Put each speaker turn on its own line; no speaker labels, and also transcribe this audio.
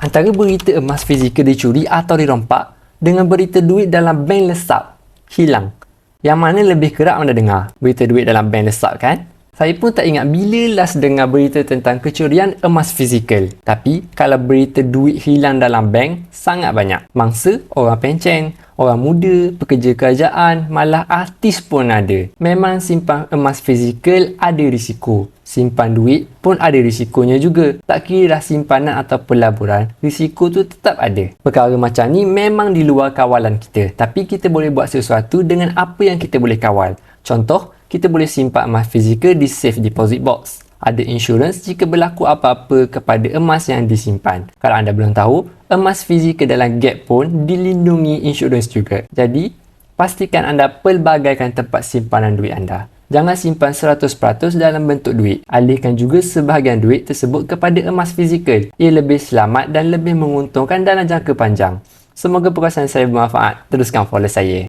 Antara berita emas fizikal dicuri atau dirompak dengan berita duit dalam bank lesap, hilang. Yang mana lebih kerap anda dengar? Berita duit dalam bank lesap kan? Saya pun tak ingat bila last dengar berita tentang kecurian emas fizikal. Tapi kalau berita duit hilang dalam bank, sangat banyak. Mangsa, orang pencen, orang muda, pekerja kerajaan, malah artis pun ada. Memang simpan emas fizikal ada risiko. Simpan duit pun ada risikonya juga. Tak kira dah simpanan atau pelaburan, risiko tu tetap ada. Perkara macam ni memang di luar kawalan kita. Tapi kita boleh buat sesuatu dengan apa yang kita boleh kawal. Contoh, kita boleh simpan emas fizikal di safe deposit box. Ada insurans jika berlaku apa-apa kepada emas yang disimpan. Kalau anda belum tahu, emas fizikal dalam gap pun dilindungi insurans juga. Jadi, pastikan anda pelbagaikan tempat simpanan duit anda. Jangan simpan 100% dalam bentuk duit. Alihkan juga sebahagian duit tersebut kepada emas fizikal. Ia lebih selamat dan lebih menguntungkan dalam jangka panjang. Semoga perkongsian saya bermanfaat. Teruskan follow saya.